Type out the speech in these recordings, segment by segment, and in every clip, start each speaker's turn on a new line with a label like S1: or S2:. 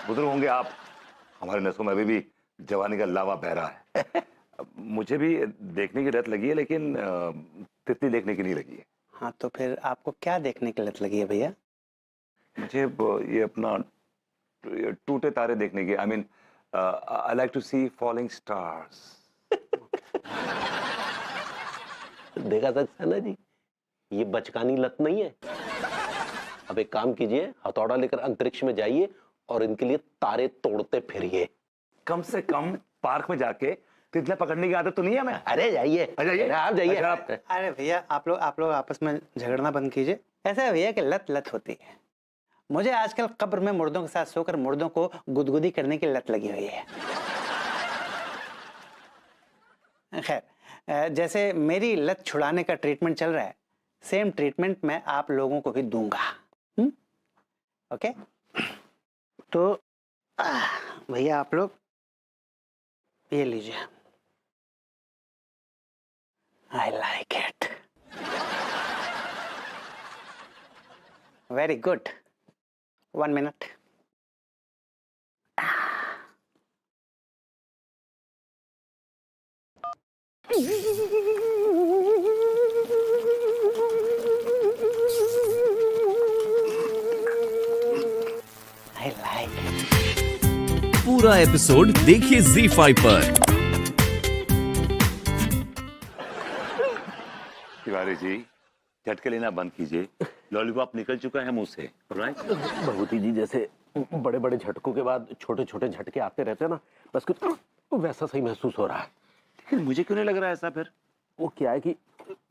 S1: बुजुर्ग होंगे आप, हमारे नसों में अभी भी जवानी का लावा बह रहा है। मुझे भी देखने की लत लगी है, लेकिन तितली देखने की नहीं लगी है।
S2: हाँ तो फिर आपको क्या देखने की लत लगी है भैया?
S1: मुझे ये अपना टूटे तारे देखने की, I mean I like to see falling stars.
S3: देखा सक्सेना जी, ये बचकानी लत नहीं है। अब एक काम कीजिए, हथौड़ा लेकर अंतरिक्ष में जाइए और इनके लिए तारे तोड़ते फिरिए।
S1: कम से कम पार्क में जाके तितलियां पकड़ने की आदत तो नहीं है हमें।
S3: अरे जाइए,
S1: जाइए।
S3: आप जाइए।
S1: अच्छा,
S2: अरे भैया आप लोग आपस में झगड़ना बंद कीजिए। ऐसा है भैया कि लत होती है। मुझे आजकल कब्र में मुर्दों के साथ सोकर मुर्दों को गुदगुदी करने की लत लगी हुई है। खैर, जैसे मेरी लत छुड़ाने का ट्रीटमेंट चल रहा है, सेम ट्रीटमेंट मैं आप लोगों को भी दूंगा। ओके? तो भैया आप लोग ये लीजिए। I like it. Very good. 1 minute. I like it.
S4: पूरा एपिसोड देखिए ZEE5 पर।
S1: तिवारी जी, झटके लेना बंद कीजिए। लॉलीपॉप निकल चुका है मुंह से, राइट?
S3: भभूति जी, जैसे बड़े बड़े झटकों के बाद छोटे छोटे झटके आते रहते हैं ना, बस कुछ वैसा सही महसूस हो रहा है।
S1: लेकिन मुझे क्यों नहीं लग रहा है ऐसा फिर?
S3: वो क्या है कि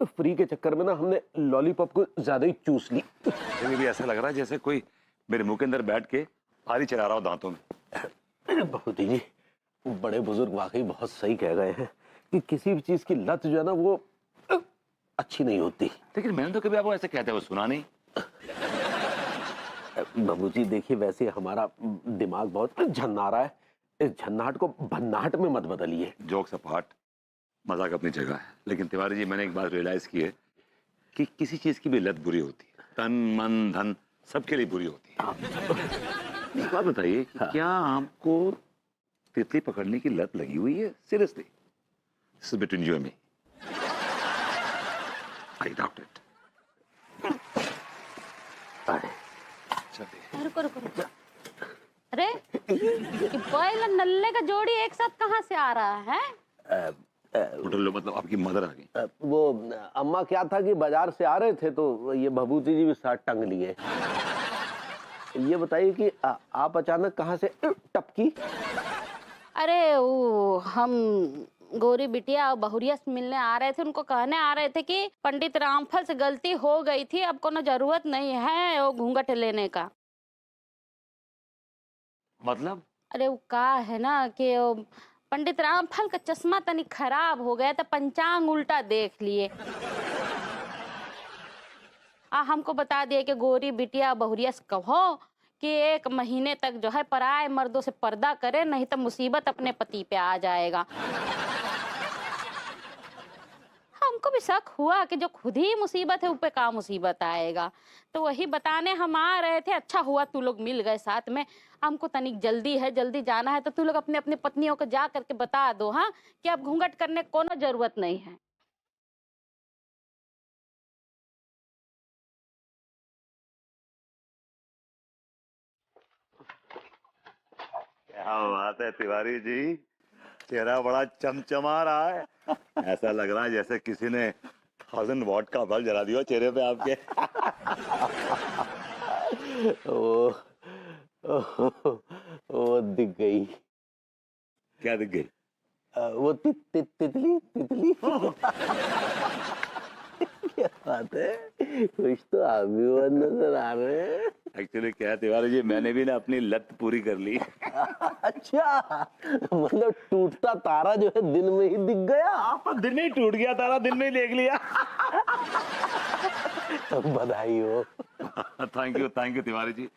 S3: फ्री के चक्कर में ना हमने लॉलीपॉप को ज्यादा ही चूस ली।
S1: मुझे भी ऐसा लग रहा है जैसे कोई मेरे मुंह के अंदर बैठ के फारी चला रहा हो दांतों में।
S3: भभूति जी, बड़े बुजुर्ग वाकई बहुत सही कह गए हैं कि किसी भी चीज की लत जो है ना वो अच्छी नहीं होती।
S1: लेकिन मैंने तो कभी आपको ऐसे कहते हुए सुना नहीं।
S3: बाबूजी देखिए, वैसे हमारा दिमाग बहुत झन्ना रहा है, इस झन्नाहट को भन्नाहट में मत बदलिए।
S1: जोक्स अपार्ट, मजाक अपनी जगह है, लेकिन तिवारी जी मैंने एक बात रियलाइज की है कि किसी चीज की भी लत बुरी होती है। तन मन धन सबके लिए बुरी होती है। एक बात बताइए कि क्या आपको तितली पकड़ने की लत लगी हुई है? Seriously, this is between you and me. I doubt it.
S5: रुको रुको रुको। अरे ये बैल और नल्ले का जोड़ी एक साथ कहाँ से आ रहा है?
S1: होटल लो, मतलब आपकी मदर आ गई।
S3: वो अम्मा क्या था कि बाजार से आ रहे थे तो ये भभूति जी भी साथ टंग लिए। ये बताइए कि आप अचानक कहाँ से टपकी?
S5: अरे वो हम गौरी बिटिया और बहुरिया से मिलने आ रहे थे, उनको कहने आ रहे थे कि पंडित रामफल से गलती हो गई थी, अब कोनो जरूरत नहीं है वो घूंघट लेने का।
S1: मतलब?
S5: अरे वो का है ना कि वो पंडित रामफल का चश्मा तनी खराब हो गया तो पंचांग उल्टा देख लिए। हमको बता दिए कि गौरी बिटिया बहुरिया से कहो कि 1 महीने तक जो है पराए मर्दों से पर्दा करे, नहीं तो मुसीबत अपने पति पे आ जाएगा। हमको भी शक हुआ कि जो खुद ही मुसीबत है उस पे का मुसीबत आएगा, तो वही बताने हम आ रहे थे। अच्छा हुआ तू लोग मिल गए साथ में। हमको तनिक जल्दी है, जल्दी जाना है, तो तू लोग अपने अपने पत्नियों को जा करके बता दो हाँ कि अब घूंघट करने की कोनो जरूरत नहीं है।
S1: क्या बात है तिवारी जी, चेहरा बड़ा चमचमा रहा है। ऐसा लग रहा है जैसे किसी ने 1000 वॉट का बल्ब जला दिया चेहरे पे आपके।
S3: वो दिख गई।
S1: क्या दिख गई?
S3: वो तितली। क्या बात है, कुछ तो आप भी नजर आ रहे हैं।
S1: एक्चुअली क्या है तिवारी जी, मैंने भी ना अपनी लत पूरी कर ली।
S3: अच्छा, मतलब टूटता तारा जो है दिन में ही दिख गया।
S1: आप दिन में ही टूट गया तारा, दिन में ही देख लिया।
S3: बधाई हो।
S1: Thank you Tiwari ji.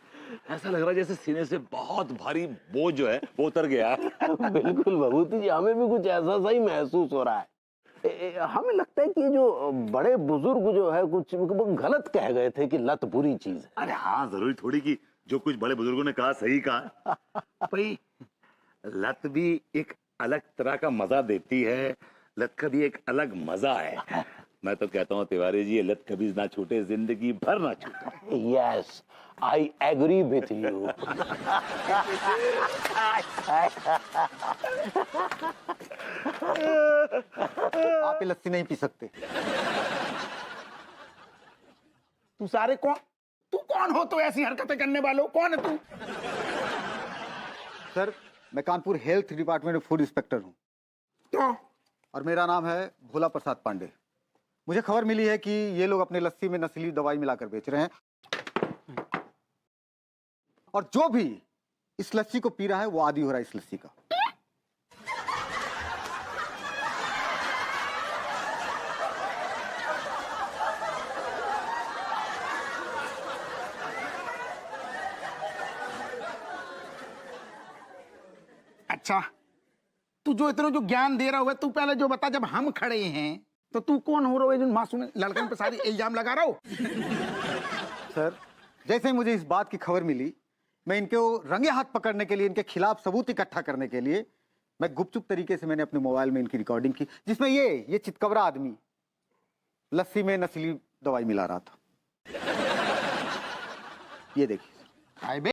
S1: ऐसा लग रहा है जैसे सीने से बहुत भारी बोझ जो है वो उतर गया।
S3: बिल्कुल भभूति जी, हमें भी कुछ ऐसा सा ही महसूस हो रहा है। हमें लगता है कि जो बड़े बुजुर्ग जो है कुछ गलत कह गए थे कि लत बुरी चीज है।
S1: अरे हाँ, जरूरी थोड़ी कि जो कुछ बड़े बुजुर्गों ने कहा सही कहा। भाई लत भी एक अलग तरह का मजा देती है, लत का भी एक अलग मजा है। मैं तो कहता हूँ तिवारी जी, ये लत कभी ना छूटे, जिंदगी भर ना छूटे।
S3: Yes, I agree with you.
S6: आप ये लस्सी नहीं पी सकते।
S7: तू कौन हो? तो ऐसी हरकतें करने वालों कौन है तू?
S6: सर, मैं कानपुर हेल्थ डिपार्टमेंट में फूड इंस्पेक्टर हूँ।
S7: तो
S6: और मेरा नाम है भोला प्रसाद पांडे। मुझे खबर मिली है कि ये लोग अपने लस्सी में नस्ली दवाई मिलाकर बेच रहे हैं, और जो भी इस लस्सी को पी रहा है वो आदी हो रहा है इस लस्सी का।
S7: अच्छा, तू जो इतना जो ज्ञान दे रहा हुआ, तू पहले जो बता, जब हम खड़े हैं तो तू कौन हो रहा है जो मासूम लड़कन पे सारी इल्जाम लगा रहा हो?
S6: सर, जैसे ही मुझे इस बात की खबर मिली, मैं इनको रंगे हाथ पकड़ने के लिए, इनके खिलाफ सबूत इकट्ठा करने के लिए, मैं गुपचुप तरीके से मैंने अपने मोबाइल में इनकी रिकॉर्डिंग की, जिसमें ये चितकबरा आदमी लस्सी में नस्ली दवाई मिला रहा था। ये देखिए।
S7: हाय बे,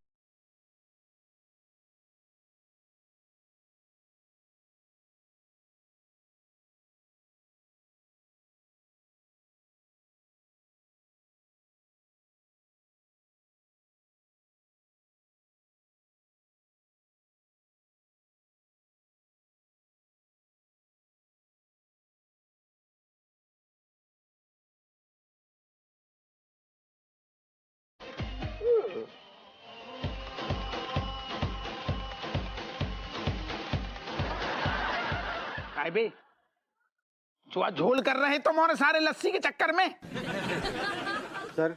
S7: हाय बे, छुआ झोल कर रहे तो मोरे सारे लस्सी के चक्कर में।
S6: सर,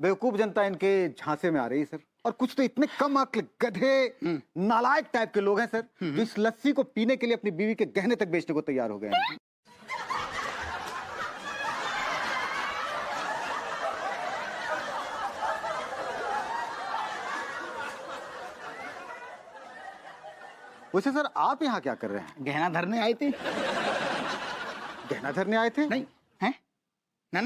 S6: बेवकूफ जनता इनके झांसे में आ रही है सर, और कुछ तो इतने कम अक्ल, गधे, नालायक टाइप के लोग हैं सर, जो इस लस्सी को पीने के लिए अपनी बीवी के गहने तक बेचने को तैयार हो गए हैं। वैसे सर, आप यहाँ क्या कर रहे हैं?
S7: गहना धरने आए थे।
S6: गहना धरने आए थे?
S7: नहीं हैं? ना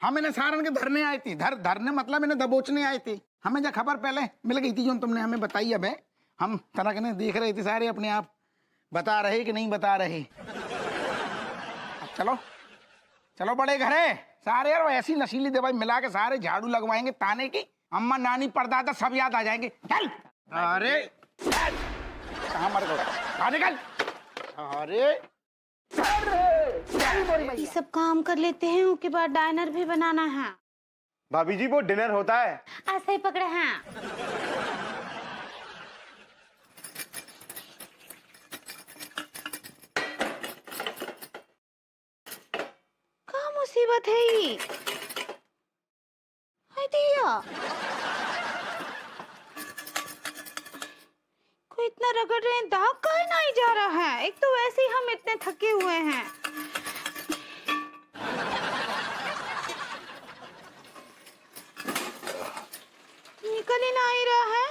S7: हम इन्हें सारन के धरने आए थे। धरने मतलब इन्हें दबोचने आए थे। हमें जो खबर पहले मिल गई थी, जो तुमने हमें बताई, अब है हम तरह के देख रहे थे सारे अपने आप, बता रहे कि नहीं बता रहे। अब चलो बड़े घरे सारे, और ऐसी नशीली दवाई मिला के सारे झाड़ू लगवाएंगे ताने की, अम्मा नानी परदादा सब याद आ जाएंगे। चल, अरे कहाँ मर गए? निकल। अरे
S8: ये सब काम कर लेते हैं, उसके बाद डाइनर भी बनाना है।
S9: भाभी जी, वो डिनर होता है।
S8: ऐसे ही पकड़े हैं। क्या मुसीबत है ये? हाय दिया, कोई इतना रगड़ रहे हैं, दाग काहे नहीं जा रहा है? एक तो वैसे ही हम इतने थके हुए हैं। निकल ही नहीं रहा है।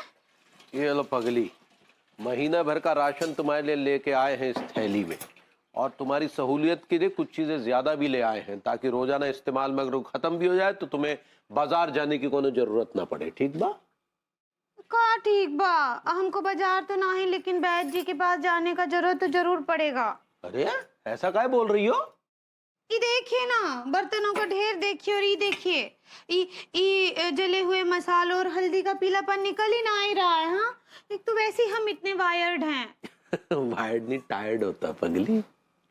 S3: ये लो पगली, महीना भर का राशन तुम्हारे लिए लेके आए हैं इस थैली में, और तुम्हारी सहूलियत के लिए कुछ चीजें ज्यादा भी ले आए हैं, ताकि रोजाना इस्तेमाल में अगर खत्म भी हो जाए तो तुम्हें बाजार जाने की कोई जरूरत ना पड़े। ठीक बा?
S8: का ठीक बा, हमको बाजार तो नहीं, लेकिन बैद जी के पास जाने का जरूरत तो जरूर पड़ेगा।
S3: अरे ऐसा काय बोल रही हो?
S8: ये देखिए ना, बर्तनों का ढेर देखिए, और ये देखिए, ये जले हुए मसालों और हल्दी का पीलापन निकल ही ना ही रहा है। हाँ, एक तो वैसे ही हम इतने वायर्ड हैं।
S3: वायर्ड नहीं, टायर्ड होता पगली।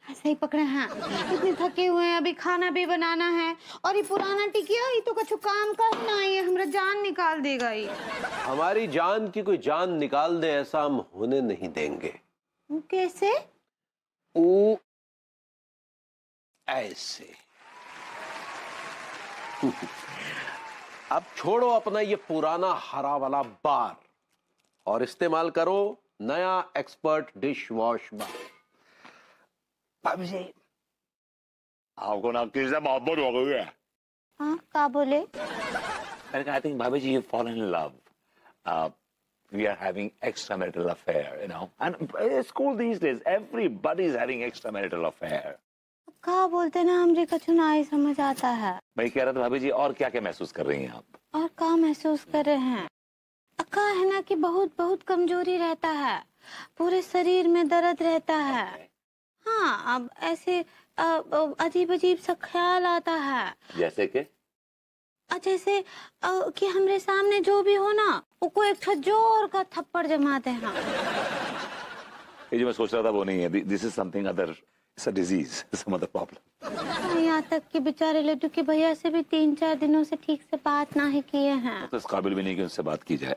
S8: ऐसे ही पकड़े हैं, इतने थके हुए हैं, अभी खाना भी बनाना है, और ये पुराना टिकिया ये तो कुछ काम का ही ना है, हमारा जान निकाल देगा ये।
S3: हमारी जान की कोई जान निकाल दे, ऐसा हम होने नहीं देंगे।
S8: कैसे?
S3: ओ ऐसे। अब छोड़ो अपना ये पुराना हरा वाला बार और इस्तेमाल करो नया एक्सपर्ट डिश वॉश बार।
S1: भाभी जी, आपको ना किसी से मोहब्बत हो गई है?
S8: हाँ, क्या बोले?
S1: I think Bhabhi ji, you've fallen in love. We are having extramarital affair, you know. And it's cool these days. Everybody is having extramarital affair.
S8: का बोलते ना हमरे कछु ना ही समझ आता है।
S1: मैं कह रहा था भाभी जी, और क्या क्या महसूस कर रही हैं आप?
S8: और का महसूस कर रहे हैं? अक्का है ना कि बहुत बहुत कमजोरी रहता है, पूरे शरीर में दर्द रहता है। हाँ, अब ऐसे अजीब अजीब सा ख्याल आता है।
S1: जैसे कि?
S8: जैसे कि हमरे सामने जो भी हो ना, उसको एक जोर का थप्पड़ जमाते हैं।
S1: ये जो मैं सोच रहा था वो नहीं है. This is something other. It's a disease. Some other problem.
S8: यहाँ तक कि बेचारे लड्डू के भैया से भी 3-4 दिनों से ठीक से बात ना ही किए हैं।
S1: तो इस काबिल भी नहीं कि उनसे बात की जाए.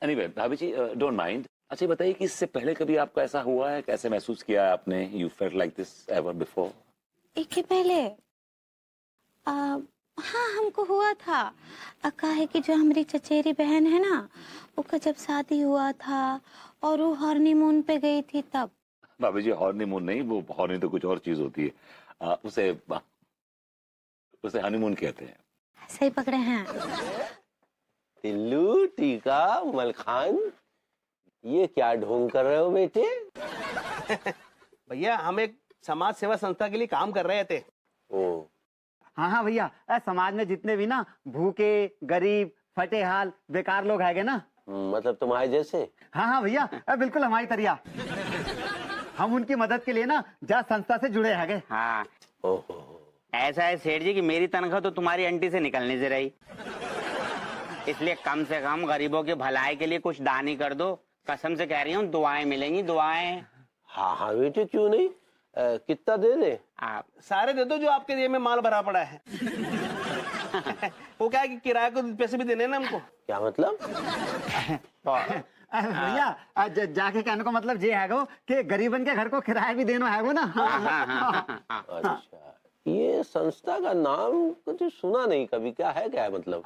S1: Anyway, भाभी जी, don't mind. अच्छा बताइए कि इससे पहले कभी आपको ऐसा हुआ है? कैसे महसूस किया है आपने? You felt like this ever before?
S8: इसके पहले हाँ, हमको हुआ था। अक्का है कि जो हमारी चचेरी बहन है ना, उसका जब शादी हुआ था और वो हनीमून पे गई थी तब।
S1: भाभी जी, हनीमून नहीं, वो हनी तो कुछ और चीज होती है. उसे हनीमून कहते हैं.
S8: सही पकड़े हैं।
S3: टिल्लू, टीका, मलखान, ये क्या ढोंग कर रहे हो बेटे?
S10: भैया, हम एक समाज सेवा संस्था के लिए काम कर रहे थे।
S3: ओ,
S2: हाँ भैया, समाज में जितने भी ना भूखे, गरीब, फटे हाल, बेकार लोग हैगे ना,
S3: मतलब तुम्हारे जैसे?
S2: हाँ भैया, बिल्कुल हमारी तरिया। हम उनकी मदद के लिए ना जा संस्था से जुड़े हैगे।
S11: हाँ,
S3: ओहो,
S11: ऐसा है सेठ जी कि मेरी तनख्वाह तो तुम्हारी आंटी से निकलने से रही, इसलिए कम से कम गरीबों की भलाई के लिए कुछ दान ही कर दो। कसम से कह रही हूँ, दुआएं मिलेंगी, दुआएं।
S3: हाँ हाँ बेटे, क्यों नहीं? कितना दे दे?
S11: आप
S10: सारे दे दो जो आपके जेब में माल भरा पड़ा है। वो क्या है कि किराए को पैसे भी देने ना हमको।
S3: क्या मतलब?
S2: भैया, जाके कहने को मतलब ये हैगो कि गरीबन के घर को किराया भी देना हैगो ना।
S3: अच्छा, ये संस्था का नाम कुछ सुना नहीं कभी, क्या है, क्या है मतलब?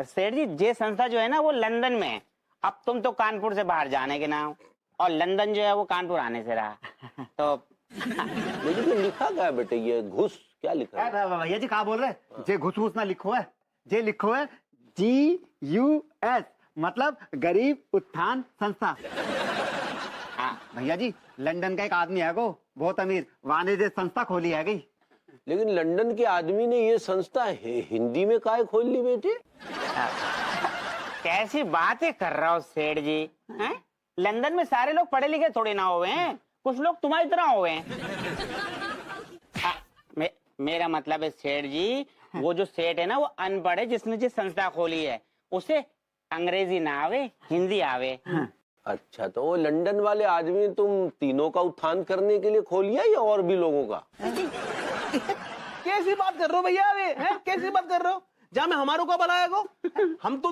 S11: सेठ जी, ये संस्था जो है ना वो लंदन में है। अब तुम तो कानपुर से बाहर जाने के नाम, और लंदन जो है वो कानपुर आने से रहा। तो
S3: लेकिन ये लिखा क्या है बेटे, ये घुस क्या लिखा है?
S2: भैया जी, कहा बोल रहे? जे घुस घुस ना लिखो है, जे लिखो है GUS, मतलब गरीब उत्थान संस्था। भैया जी, लंदन का एक आदमी है गो, बहुत अमीर, वहां ने संस्था खोली है गई।
S3: लेकिन लंदन के आदमी ने ये संस्था हिंदी में काहे खोल ली बेटे?
S11: कैसी बातें कर रहा हो सेठ जी, हैं? लंदन में सारे लोग पढ़े लिखे थोड़े ना हुए हैं, कुछ लोग तुम्हारी तरह हुए हैं। मेरा मतलब है सेठ जी, वो जो सेठ है ना वो अनपढ़ है, जिसने जिस संस्था खोली है उसे अंग्रेजी ना आवे, हिंदी आवे।
S3: अच्छा, तो वो लंदन वाले आदमी तुम तीनों का उत्थान करने के लिए खोलिया या और भी लोगों का?
S10: कैसी बात कर रहे हो भैया, कैसी बात कर रहे हो? जहाँ में हमारों का भला है गो, हम तो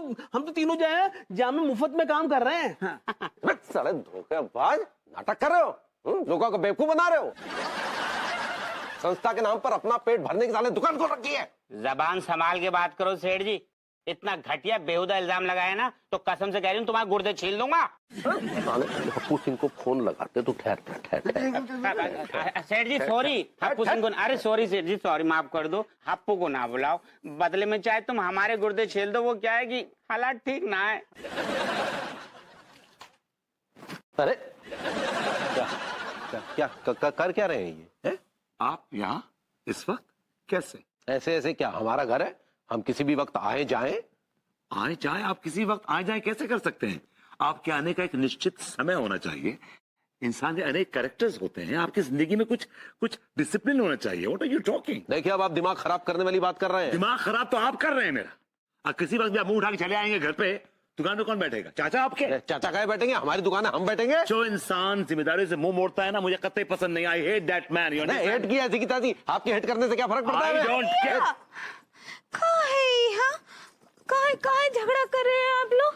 S10: तीनों जो है जहाँ में मुफ्त में काम कर रहे हैं।
S3: साले धोखेबाज, नाटक कर रहे हो, लोगों को बेवकूफ बना रहे हो। संस्था के नाम पर अपना पेट भरने की साले दुकान खोल रखी है।
S11: जबान संभाल के बात करो सेठ जी, इतना घटिया बेहुदा इल्जाम लगाया ना तो कसम से कह रही हूँ तुम्हारे गुर्दे छील दूंगा।
S3: हप्पू सिंह को फोन लगाते तो ठहर।
S11: सेठ जी सॉरी, हप्पू सिंह को, अरे सॉरी सेठ जी, सॉरी, माफ कर दो, हप्पू को ना बुलाओ, बदले में चाहे तुम हमारे गुर्दे छील दो, वो क्या है कि हालात ठीक ना है।
S3: अरे क्या कर क्या रहे हैं ये?
S1: आप यहाँ इस वक्त कैसे?
S3: ऐसे ऐसे क्या, हमारा घर है, हम किसी भी वक्त आए जाएं?
S1: आए जाए? आप किसी वक्त आए जाए कैसे कर सकते हैं? आपके आने का एक निश्चित समय होना चाहिए। इंसान के अनेक कैरेक्टर्स होते हैं, आपकी जिंदगी में कुछ डिसिप्लिन होना चाहिए। What are you talking?
S3: देखिए, अब आप दिमाग खराब करने वाली बात कर रहे हैं।
S1: दिमाग खराब तो आप कर रहे हैं मेरा। आप किसी वक्त भी आप मुंह उठा के चले आएंगे घर पे, दुकान पे कौन बैठेगा? चाचा आपके?
S3: चाचा कहे बैठेंगे? हमारी दुकान है, हम बैठेंगे।
S1: जो इंसान जिम्मेदारी से मुंह मोड़ता है ना, मुझे कतई पसंद नहीं। I hate that man. You
S3: hate की ऐसी की तैसी, आपकी हेट करने से क्या फर्क पड़ता है?
S1: I don't care.
S8: काहे झगड़ा कर रहे हैं आप लोग?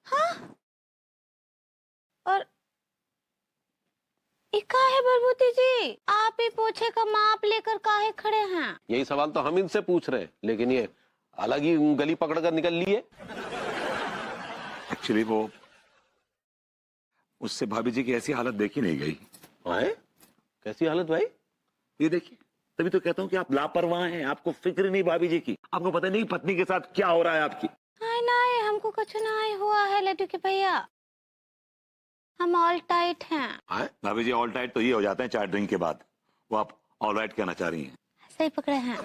S8: हाँ, और काहे बरबूती जी, आप ही पूछे का माप लेकर काहे खड़े हैं?
S3: यही सवाल तो हम इनसे पूछ रहे हैं, लेकिन ये अलग ही गली पकड़कर निकल लिए।
S1: एक्चुअली वो उससे भाभी जी की ऐसी हालत देखी नहीं गई।
S3: कैसी हालत भाई?
S1: ये देखिए, तभी तो कहता हूँ कि आप लापरवाह हैं, आपको फिक्र नहीं भाभी जी की, आपको पता नहीं पत्नी के साथ क्या हो रहा है आपकी।
S8: नहीं हमको कुछ नहीं हुआ है लड्डू के भैया, हम ऑल टाइट हैं।
S1: भाभी जी ऑल टाइट तो ये हो जाते हैं 4 ड्रिंक के बाद, वो आप ऑल राइट कहना चाह रही हैं।
S8: सही पकड़े हैं,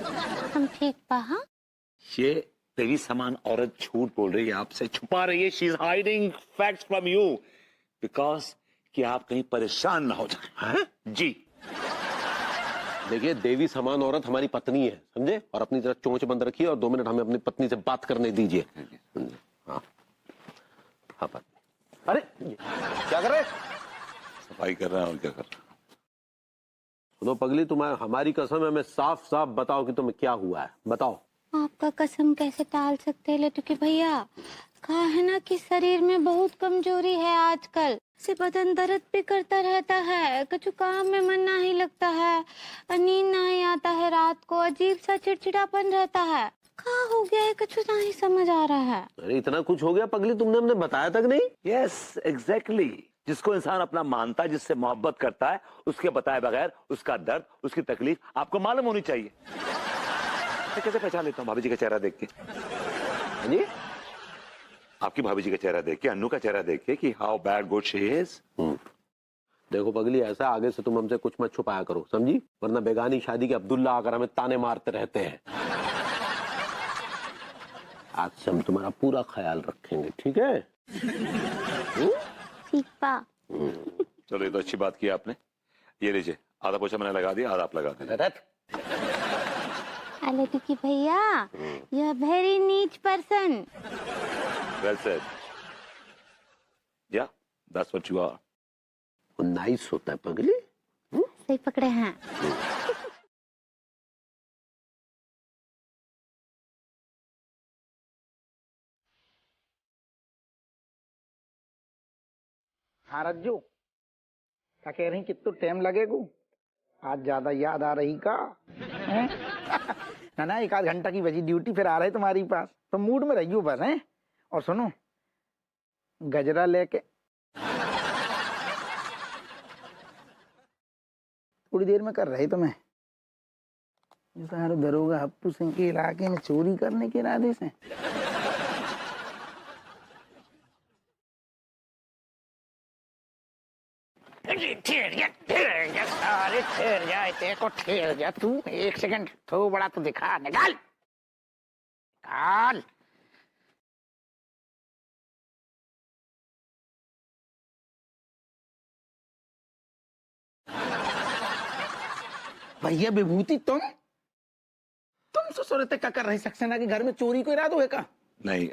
S8: हम ठीक पा। हाँ
S1: ये तेरी समान औरत झूठ बोल रही है, आपसे छुपा रही है। She is hiding facts from you because कि आप कहीं परेशान ना हो जाए। जी
S3: देखिए, देवी समान औरत हमारी पत्नी है, समझे? और अपनी तरफ चोंच बंद रखिए और 2 मिनट हमें अपनी पत्नी से बात करने दीजिए। हाँ हाँ पत्नी। अरे क्या कर रहे?
S1: सफाई कर रहा है और क्या कर रहा है।
S3: सुनो पगली, तुम्हें हमारी कसम है, हमें साफ साफ बताओ कि तुम्हें क्या हुआ है, बताओ।
S8: आपका कसम कैसे टाल सकते हैं लड्डू के भैया? कहा है ना कि शरीर में बहुत कमजोरी है आजकल, से बदन दर्द भी करता रहता है, कुछ काम में मन नहीं लगता है, नींद नहीं आता है, रात को अजीब सा चिड़चिड़ापन रहता है। कहा हो गया है, कुछ नहीं समझ आ रहा है।
S3: अरे इतना कुछ हो गया पगली, तुमने हमने बताया तक नहीं।
S1: यस एग्जैक्टली, जिसको इंसान अपना मानता है, जिससे मोहब्बत करता है, उसके बताए बगैर उसका दर्द, उसकी तकलीफ आपको मालूम होनी चाहिए। मैं कैसे पहचान लेता हूँ भाभी जी का चेहरा देख के? जी आपकी भाभी जी का चेहरा देख के, अन्नू का चेहरा देख के कि how bad good she is.
S3: देखो पगली, ऐसा आगे से तुम हमसे कुछ मत छुपाया करो, समझी? वरना बेगानी शादी के अब्दुल्ला आकर हमें ताने मारते रहते हैं। आज से हम तुम्हारा पूरा ख्याल रखेंगे, ठीक है?
S8: ठीक पा।
S1: चलो ये तो अच्छी बात की आपने। ये लीजिए, आधा पोछा मैंने लगा दिया, आधा आप लगा दें।
S8: लड्डू की भैया, यू आर वेरी नीच पर्सन।
S1: Well said. या दैट्स व्हाट यू आर।
S3: वो नाइस होता है पगली।
S8: सही पकड़े हैं।
S7: हाँ रज्जू, क्या कह रही कितना टाइम लगेगा? आज ज्यादा याद आ रही का? ना 1 आध घंटा की बची ड्यूटी, फिर आ रहे तुम्हारी पास, तो मूड में रहियो बस। हैं और सुनो, गजरा लेके थोड़ी देर में कर रहे तुम्हें सारे दरोगा हप्पू सिंह के इलाके में चोरी करने के इरादे से। ठहर जाए, तेरे को ठहर जा तू 1 सेकंड, तो बड़ा तो दिखा, निकाल निकाल। भैया विभूति, तुम ससुरते क्या कर रही? सक्सेना के घर में चोरी को इरादा है का?
S1: नहीं,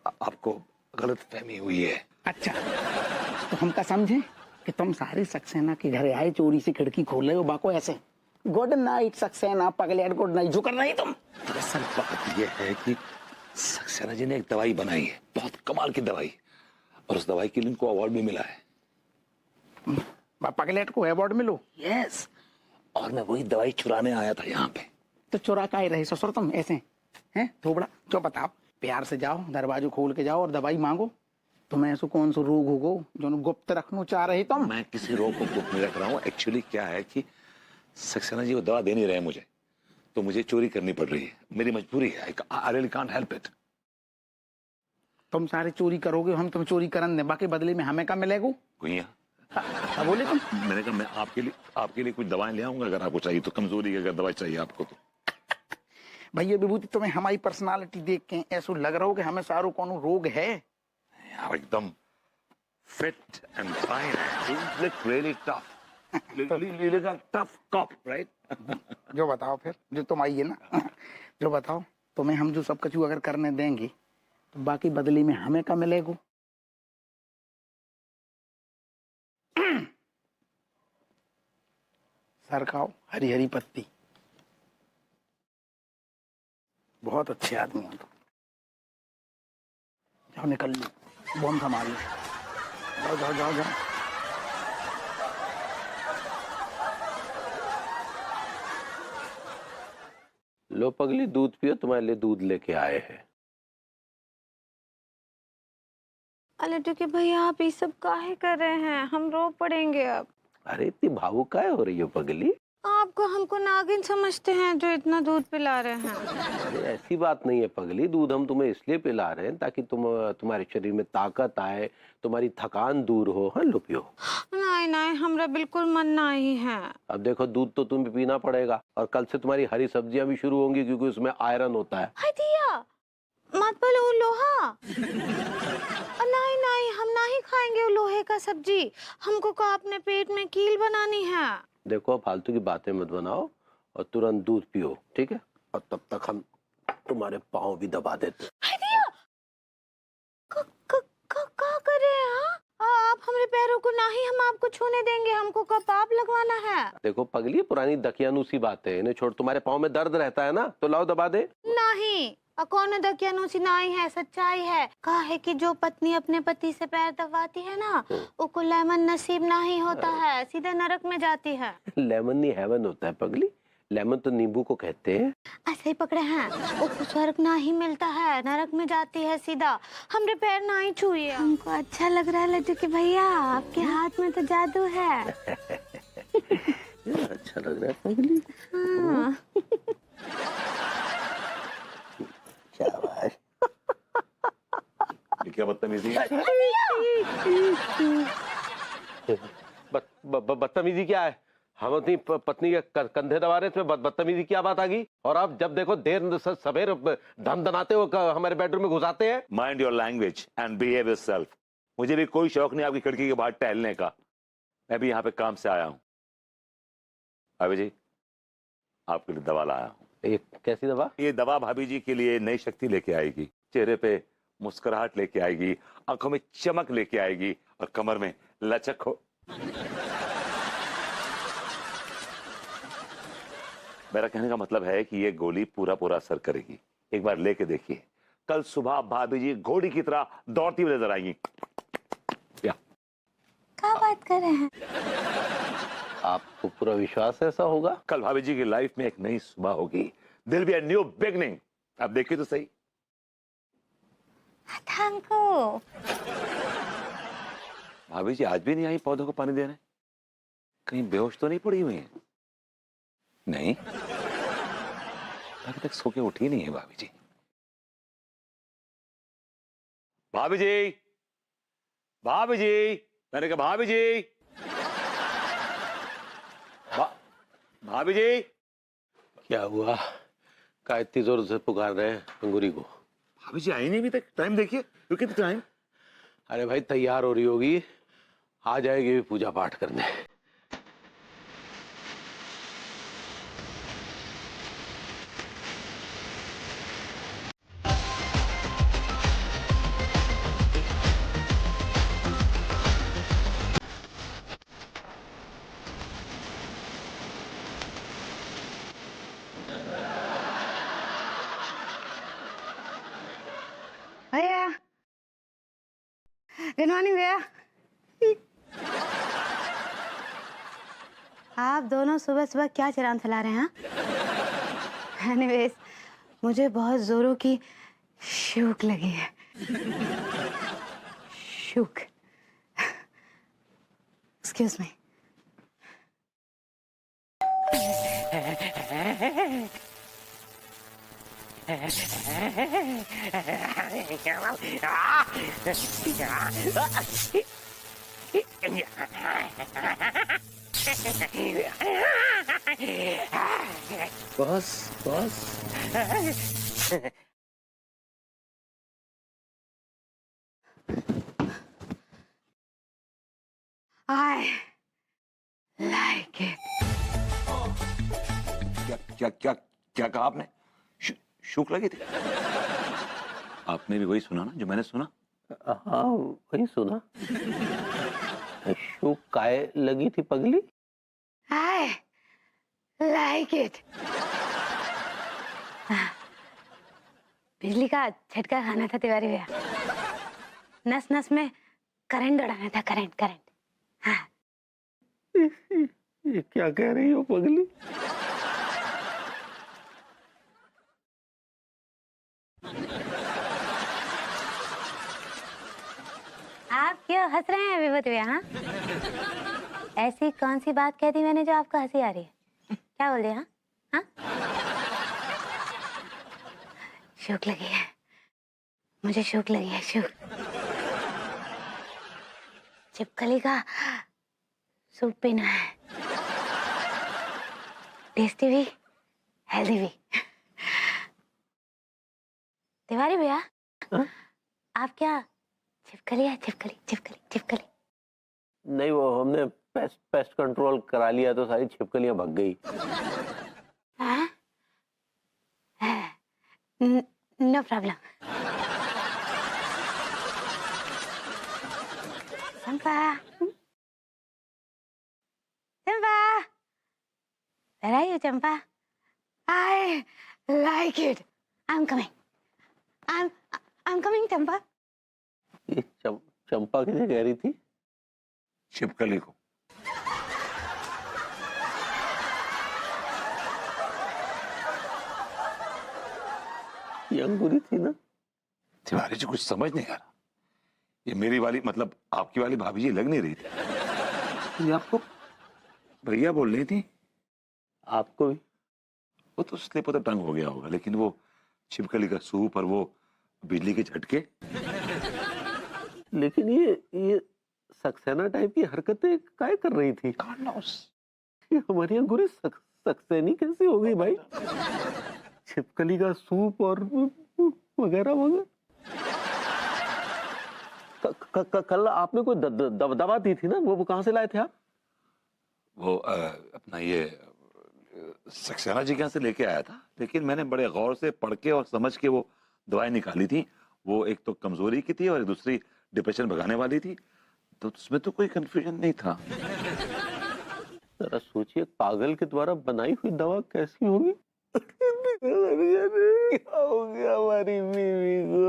S1: आपको गलत फहमी हुई है।
S7: अच्छा, तो हम क्या समझे कि तुम सारे सक्सेना के घर आए, चोरी से खिड़की खोल रहे हो बाको ऐसे? Good night Saxena, Pagglait good night जो कर रही तुम।
S1: दरअसल बात यह है कि सक्सेना जी ने एक दवाई बनाई है, बहुत कमाल की दवाई, और उस दवाई के लिए इनको अवार्ड भी मिला है।
S7: पगलेट को अवार्ड मिलो?
S1: यस, और मैं वही दवाई चुराने आया था यहाँ पे।
S7: तो चुरा का ही रहे ससुर तुम ऐसे हैं? थोबड़ा जो बताओ, प्यार से जाओ, दरवाजा खोल के जाओ और दवाई मांगो। तुम्हें ऐसा कौन सा रोग होगो जो गुप्त रखना चाह रही तुम?
S1: मैं किसी रोग को गुप्त नहीं रख रहा हूँ। एक्चुअली क्या है कि सक्सेना जी वो दवा दे नहीं रहे मुझे, तो मुझे चोरी करनी पड़ रही है, मेरी मजबूरी है। I really can't help it।
S7: तुम सारे चोरी करोगे, हम तुम चोरी करन दे, बाकी बदले में हमें क्या मिलेगा?
S1: गुइया,
S7: क्या बोले तुम?
S1: मैंने कहा मैं आपके लिए कुछ दवाएं ले आऊंगा, अगर आपको चाहिए तो। कमजोरी की अगर दवाई चाहिए आपको तो।
S7: भैया विभूति, तुम्हें हमारी पर्सनालिटी देख के ऐसा लग रहा हो कि हमें सारो कोनो रोग है?
S1: आप एकदम fit and fine, you look really tough, you look a tough cop, right?
S7: जो बताओ फिर, जो तुम आई है ना, जो बताओ तुम्हें हम जो सब कचू अगर करने देंगे तो बाकी बदले में हमें क्या मिलेगा? सर खाओ, हरी हरी पत्ती। बहुत अच्छे आदमी हो तुम। जाओ निकल लो, बम संभाल लो। जाओ जाओ जाओ जाओ।
S3: लो पगली, दूध पियो, तुम्हारे लिए दूध लेके आए हैं।
S8: लड्डू के भैया, आप ये सब काहे कर रहे हैं? हम रो पड़ेंगे अब।
S3: अरे इतनी भावुक काहे हो रही हो पगली?
S8: आपको हमको नागिन समझते हैं जो इतना दूध पिला रहे हैं।
S3: अरे ऐसी बात नहीं है पगली, दूध हम तुम्हें इसलिए पिला रहे हैं ताकि तुम्हारे शरीर में ताकत आए, तुम्हारी थकान दूर हो। हाँ लो पियो।
S8: नहीं नहीं, हमरा बिल्कुल मन नहीं है।
S3: अब देखो दूध तो तुम्हें पीना पड़ेगा, और कल से तुम्हारी हरी सब्जियां भी शुरू होंगी क्योंकि उसमें आयरन होता है।
S8: हाय दिया, मत बोलो वो लोहा। नहीं नहीं, हम नहीं खाएंगे वो लोहे का सब्जी। हमको को अपने पेट में कील बनानी है।
S3: देखो फालतू की बातें मत बनाओ और तुरंत दूध पियो, ठीक है? और तब तक हम तुम्हारे पाँव भी दबा देते।
S8: क्या कर रहे हैं? आप हमारे पैरों को नहीं, हम आपको छूने देंगे। हमको कपाप लगवाना है।
S3: देखो पगली, पुरानी दकियानूसी बात है, इन्हें छोड़। तुम्हारे पाँव में दर्द रहता है ना, तो लाओ दबा दे।
S8: नहीं, कौन दकियानूसी नहीं है, सच्चाई है। कहा है कि जो पत्नी अपने पति से पैर दबाती है ना, उसको लेमन नसीब नहीं होता है, सीधे नरक में जाती है।
S3: लेमन नहीं हेवन होता है पगली, लेमन तो नींबू को कहते हैं।
S8: ऐसे ही पकड़े हैं, उसको स्वर्ग नहीं मिलता है, नरक में जाती है सीधा। हमरे पैर नहीं छुए। हमको अच्छा लग रहा है लड्डू के भैया, आपके हाथ में तो जादू है।
S3: अच्छा लग रहा है पगली।
S8: हाँ।
S3: शाबाश।
S1: ये क्या बदतमीजी है?
S3: बदतमीजी क्या है? हम अपनी पत्नी के कंधे दबा रहे थे, बदतमीजी क्या बात आ गई? और आप जब देखो देर सवेर धन दनाते हो हमारे बेडरूम में घुसाते हैं।
S1: Mind your language and behave yourself. मुझे भी कोई शौक नहीं आपकी खिड़की के बाहर टहलने का। मैं भी यहाँ पे काम से आया हूँ। भाभी जी, आपके लिए दवा लाया हूँ।
S3: ये कैसी दवा?
S1: ये दवा भाभी जी के लिए नई शक्ति लेके आएगी, चेहरे पे मुस्कुराहट लेके आएगी, आंखों में चमक लेके आएगी और कमर में लचक हो। मेरा कहने का मतलब है कि ये गोली पूरा पूरा असर करेगी। एक बार लेके देखिए, कल सुबह भाभी जी घोड़ी की तरह दौड़ती हुई नजर आएंगी।
S8: क्या बात कर रहे हैं?
S3: आपको पूरा विश्वास ऐसा होगा?
S1: कल भाभी जी की लाइफ में एक नई सुबह होगी। दिल बी अ न्यू बिगनिंग। अब देखिए तो सही।
S8: हमको
S1: भाभी जी आज भी नहीं आई पौधों को पानी देने? कहीं बेहोश तो नहीं पड़ी हुई है? नहीं, अभी तक सो के उठी नहीं है भाभी जी। भाभी जी, भाभी जी, मैंने कहा भाभी जी, भाभी जी।
S3: क्या हुआ? क्या इतनी जोर से पुकार रहे हैं अंगूरी को?
S1: भाभी जी आई नहीं अभी तक। टाइम देखिए, कितना टाइम।
S3: अरे भाई तैयार हो रही होगी, आ जाएगी पूजा पाठ करने।
S8: भैया, गुड मॉर्निंग भैया। आप दोनों सुबह सुबह क्या चिरान फैला रहे हैं? एनीवेज, मुझे बहुत जोरों की शूक लगी है। Shook, excuse me.
S3: बस बस।
S8: I like it.
S1: क्या क्या क्या क्या कहा आपने? शूक लगी थी? आपने भी वही सुना ना जो मैंने सुना?
S3: हाँ वही सुना। शूक काय लगी थी पगली?
S8: I like it. बिजली का झटका खाना था तिवारी भैया। नस नस में करंट दौड़ाना था, करंट करंट। हाँ।
S3: ये क्या कह रही हो पगली?
S8: आप क्यों हंस रहे हैं विभूति भैया? हाँ, ऐसी कौन सी बात कह दी मैंने जो आपको हंसी आ रही है? क्या बोल रहे हैं? हाँ? शौक लगी है, मुझे शौक लगी है, शौक। छिपकली का सूप पीना है, टेस्टी भी हेल्दी भी। तिवारी भैया, आप क्या छिपकली है? छिपकली छिपकली छिपकली।
S3: नहीं, वो हमने पेस्ट कंट्रोल करा लिया तो सारी छिपकलियां भग गई।
S8: No problem. Champa, Champa, where are you, Champa? I like it. I'm coming. I'm coming, Champa.
S3: ये चंपा किसे कह रही थी?
S1: छिपकली को।
S3: ये अंगूरी थी ना?
S1: तिवारी जी कुछ समझ नहीं आ रहा। ये मेरी वाली मतलब आपकी वाली भाभी जी लग नहीं रही थी। ये आपको भैया बोल रही थी।
S3: आपको भी?
S1: वो तो स्लिप होता टंग हो गया होगा, लेकिन वो छिपकली का सूप और वो बिजली के झटके।
S3: लेकिन ये सक्सेना टाइप की हरकतें काहे कर रही थी? ये हमारी अंगूरी सक्सेनी कैसे हो गई भाई? छिपकली का सूप और वगैरह वगैरह। कल आपने कोई दवा दी थी ना, वो कहाँ से लाए थे आप?
S1: वो अपना ये सक्सेना जी के यहाँ से लेके आया था, लेकिन मैंने बड़े गौर से पढ़ के और समझ के वो दवाएं निकाली थी। वो एक तो कमजोरी की थी और दूसरी डिप्रेशन भगाने वाली थी, तो उसमें तो कोई कंफ्यूजन नहीं था।
S3: जरा सोचिए, पागल के द्वारा बनाई हुई दवा कैसी होगी? क्या हो गया हमारी बीवी को?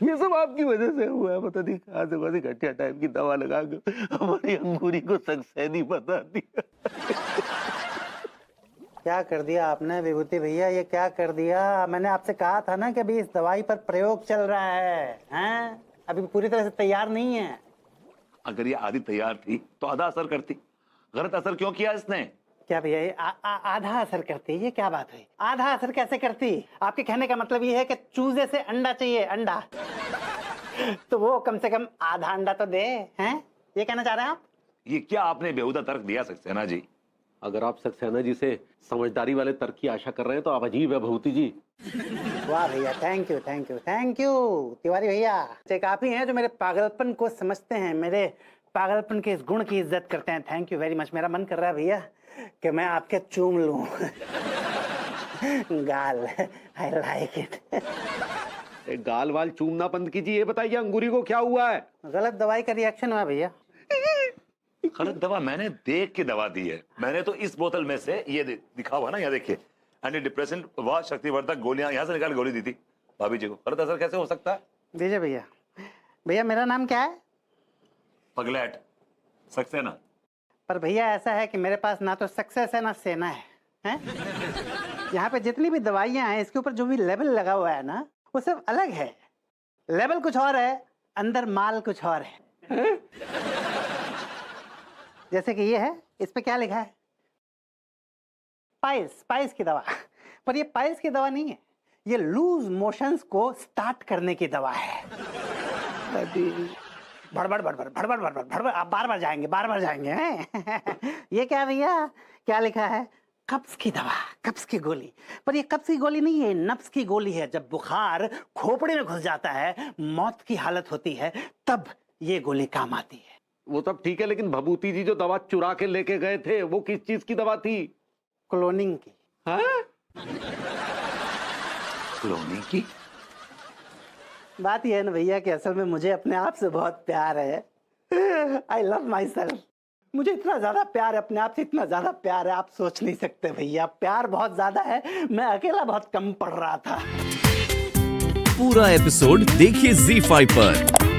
S3: ये सब आपकी वजह से हुआ है। पता नहीं कहाँ से कौन सी घटिया टाइप की दवा लगा के हमारी अंगूरी को सक्सेनी बता दिया।
S2: क्या कर दिया आपने विभूति भैया, ये क्या कर दिया? मैंने आपसे कहा था ना कि अभी इस दवाई पर प्रयोग चल रहा है, हैं? अभी पूरी तरह से तैयार नहीं है।
S1: अगर ये आधी तैयार थी तो आधा असर करती। गलत असर क्यों किया इसने?
S2: क्या भैया, ये आधा असर करती? ये क्या बात हुई? आधा असर कैसे करती? आपके कहने का मतलब ये है कि चूजे से अंडा चाहिए, अंडा तो वो कम से कम आधा अंडा तो दे, हैं? ये कहना चाह रहे हैं आप?
S1: ये क्या आपने बेहुदा तर्क दिया सक्सेना जी?
S3: अगर आप सक्सेना जी से समझदारी वाले तर्क की आशा कर रहे हैं तो आप अजीब है भूति जी।
S2: वाह भैया, thank you thank you thank you. Tiwari भैया काफी हैं जो मेरे पागलपन को समझते हैं, मेरे पागलपन के इस गुण की इज्जत करते हैं। Thank you very much. मेरा मन कर रहा है भैया कि मैं आपके चूम लूं गाल। I like it.
S3: गाल वाल चूमना बंद कीजिए। ये बताइए अंगूरी को क्या हुआ है?
S2: गलत दवाई का रिएक्शन हुआ भैया।
S1: गलत दवा? मैंने देख के दवा दी है। मैंने तो इस बोतल में से ये दिखा हुआ ना, यहाँ देखिए, एंटी डिप्रेसेंट व शक्तिवर्धक गोलियां यहाँ से निकाल गोली दी थी भाभी जी को। गलत असर कैसे हो सकता है?
S2: दीजिए भैया। भैया मेरा नाम क्या है?
S1: पगलैट सक्सेना।
S2: पर भैया ऐसा है कि मेरे पास ना तो सक्सेस है ना सेना है, हैं? यहाँ पे जितनी भी दवाइयाँ हैं इसके ऊपर जो भी लेबल लगा हुआ है ना, वो सब अलग है। लेबल कुछ और है, अंदर माल कुछ और है। जैसे कि ये है, इस पे क्या लिखा है? पाइल्स की दवा। पर ये पाइल्स की दवा नहीं है, ये लूज मोशंस को स्टार्ट करने की दवा है। भड़बड़ भड़बड़ भड़बड़ भड़बड़ भड़बड़, आप बार बार जाएंगे हैं? ये क्या भैया, क्या लिखा है? कब्ज की दवा, कब्ज की गोली। पर ये कब्ज की गोली नहीं है, नब्ज की गोली है। जब बुखार खोपड़ी में घुस जाता है, मौत की हालत होती है, तब ये गोली काम आती है।
S3: वो सब ठीक है, लेकिन भभूति जी जो दवा चुरा के लेके गए थे वो किस चीज की दवा थी?
S2: क्लोनिंग की।
S3: हाँ?
S1: क्लोनिंग की?
S2: बात यह है ना भैया कि असल में मुझे अपने आप से बहुत प्यार है। I love my self. मुझे इतना ज्यादा प्यार है अपने आप से, इतना ज्यादा प्यार है आप सोच नहीं सकते भैया। प्यार बहुत ज्यादा है, मैं अकेला बहुत कम पड़ रहा था।
S4: पूरा एपिसोड देखिए ZEE5 पर।